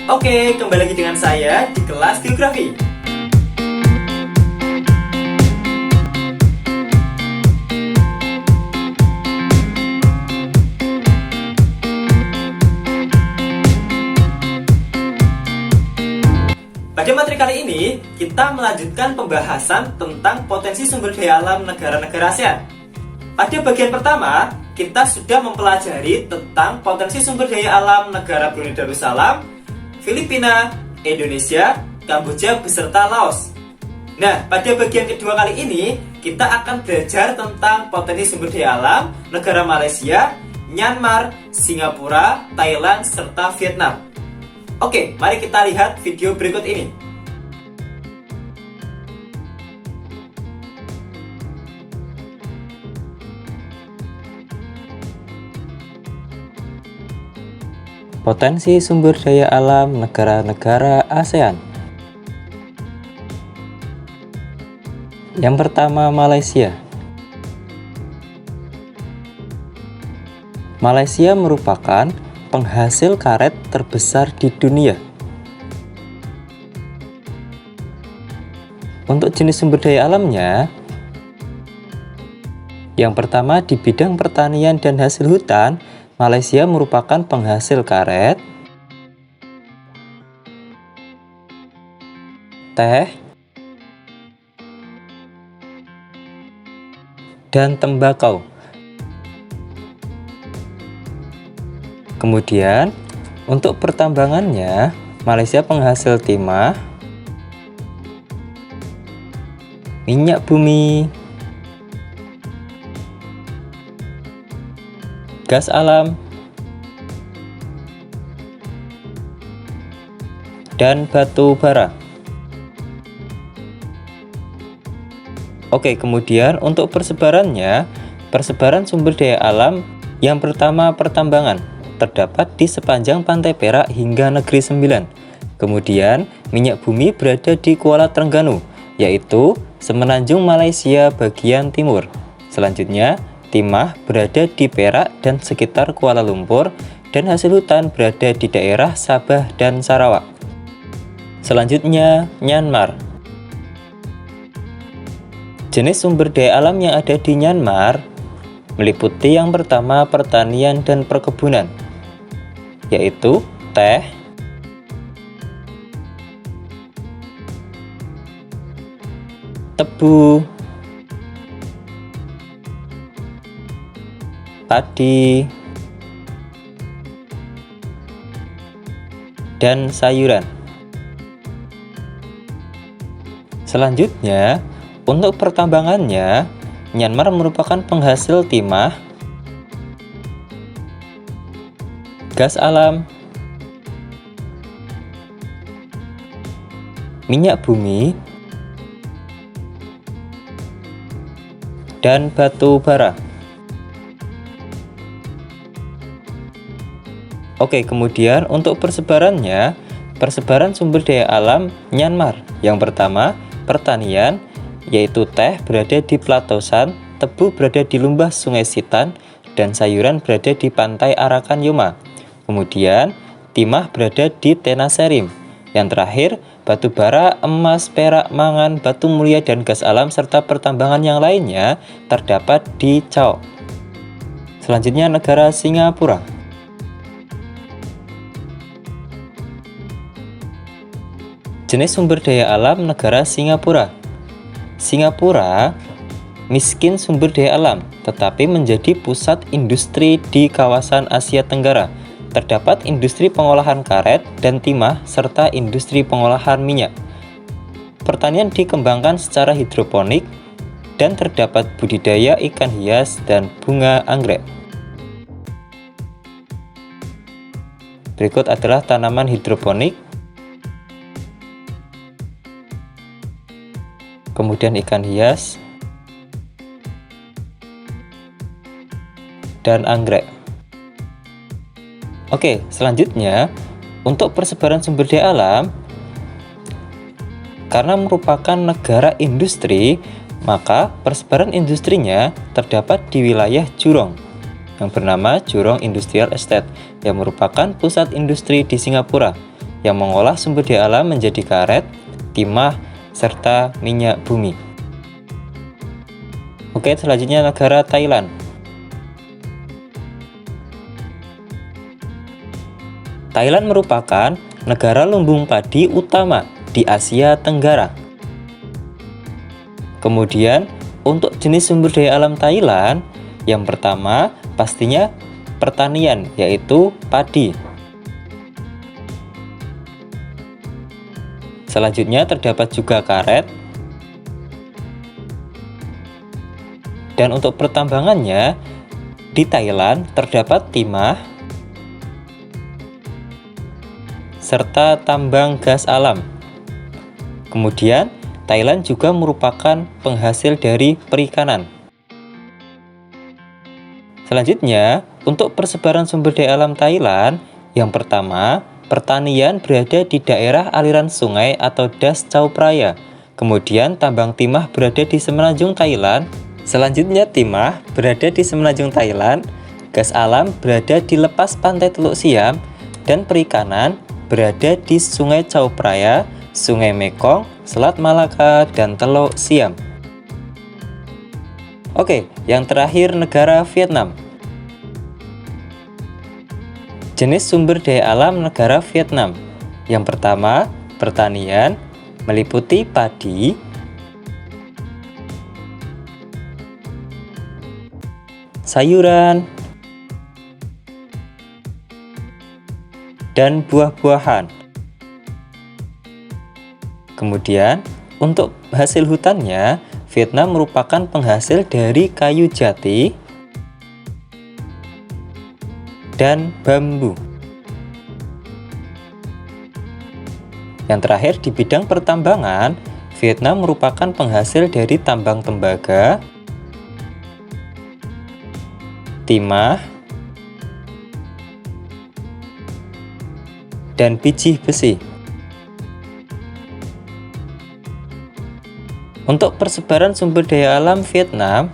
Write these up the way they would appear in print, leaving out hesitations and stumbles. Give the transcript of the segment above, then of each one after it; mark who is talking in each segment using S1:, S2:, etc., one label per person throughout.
S1: Oke, kembali lagi dengan saya di kelas geografi. Pada materi kali ini, kita melanjutkan pembahasan tentang potensi sumber daya alam negara-negara ASEAN. Pada bagian pertama, kita sudah mempelajari tentang potensi sumber daya alam negara Brunei Darussalam, Filipina, Indonesia, Kamboja, beserta Laos. Nah, pada bagian kedua kali ini, kita akan belajar tentang potensi sumber daya alam negara Malaysia, Myanmar, Singapura, Thailand, serta Vietnam. Oke, mari kita lihat video berikut ini.
S2: Potensi sumber daya alam negara-negara ASEAN. Yang pertama, Malaysia. Malaysia merupakan penghasil karet terbesar di dunia. Untuk jenis sumber daya alamnya, yang pertama di bidang pertanian dan hasil hutan, Malaysia merupakan penghasil karet, teh, dan tembakau. Kemudian, untuk pertambangannya, Malaysia penghasil timah, minyak bumi, gas alam, dan batu bara. Oke, kemudian untuk persebarannya, persebaran sumber daya alam yang pertama pertambangan, terdapat di sepanjang Pantai Perak hingga Negeri Sembilan. Kemudian, minyak bumi berada di Kuala Terengganu, yaitu semenanjung Malaysia bagian timur. Selanjutnya, timah berada di Perak dan sekitar Kuala Lumpur, dan hasil hutan berada di daerah Sabah dan Sarawak. Selanjutnya, Myanmar. Jenis sumber daya alam yang ada di Myanmar meliputi yang pertama pertanian dan perkebunan, yaitu teh, tebu, padi, dan sayuran. Selanjutnya, untuk pertambangannya, Myanmar merupakan penghasil timah, gas alam, minyak bumi, dan batu bara. Oke, kemudian untuk persebarannya, persebaran sumber daya alam Myanmar. Yang pertama, pertanian, yaitu teh berada di Platosan, tebu berada di Lumbah Sungai Sitan, dan sayuran berada di Pantai Arakan Yoma. Kemudian, timah berada di Tenaserim. Yang terakhir, batu bara, emas, perak, mangan, batu mulia, dan gas alam, serta pertambangan yang lainnya terdapat di Chao. Selanjutnya, negara Singapura. Jenis sumber daya alam negara Singapura. Singapura miskin sumber daya alam, tetapi menjadi pusat industri di kawasan Asia Tenggara. Terdapat industri pengolahan karet dan timah, serta industri pengolahan minyak. Pertanian dikembangkan secara hidroponik, dan terdapat budidaya ikan hias dan bunga anggrek. Berikut adalah tanaman hidroponik, kemudian ikan hias, dan anggrek. Oke, selanjutnya untuk persebaran sumber daya alam, karena merupakan negara industri, maka persebaran industrinya terdapat di wilayah Jurong yang bernama Jurong Industrial Estate yang merupakan pusat industri di Singapura. yang mengolah sumber daya alam menjadi karet, timah, serta minyak bumi. Oke, selanjutnya negara Thailand. Thailand merupakan negara lumbung padi utama di Asia Tenggara. Kemudian, untuk jenis sumber daya alam Thailand, yang pertama pastinya pertanian, yaitu padi. Selanjutnya terdapat juga karet. Dan untuk pertambangannya, di Thailand terdapat timah, serta tambang gas alam. Kemudian, Thailand juga merupakan penghasil dari perikanan. Selanjutnya, untuk persebaran sumber daya alam Thailand, yang pertama, pertanian berada di daerah aliran sungai atau Das Chao Phraya. Kemudian, tambang timah berada di semenanjung Thailand. Selanjutnya, timah berada di semenanjung Thailand, gas alam berada di lepas pantai Teluk Siam, dan perikanan berada di Sungai Chao Phraya, Sungai Mekong, Selat Malaka, dan Teluk Siam. Oke, yang terakhir negara Vietnam. Jenis sumber daya alam negara Vietnam. Yang pertama, pertanian, meliputi padi, sayuran, dan buah-buahan. Kemudian, untuk hasil hutannya, Vietnam merupakan penghasil dari kayu jati dan bambu. Yang terakhir, di bidang pertambangan, Vietnam merupakan penghasil dari tambang tembaga, timah, dan biji besi. Untuk persebaran sumber daya alam Vietnam,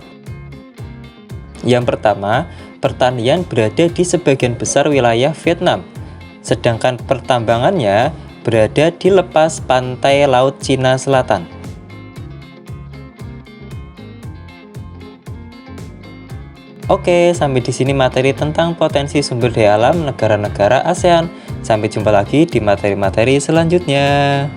S2: yang pertama, pertanian berada di sebagian besar wilayah Vietnam, sedangkan pertambangannya berada di lepas pantai Laut Cina Selatan. Oke, sampai di sini materi tentang potensi sumber daya alam negara-negara ASEAN. Sampai jumpa lagi di materi-materi selanjutnya.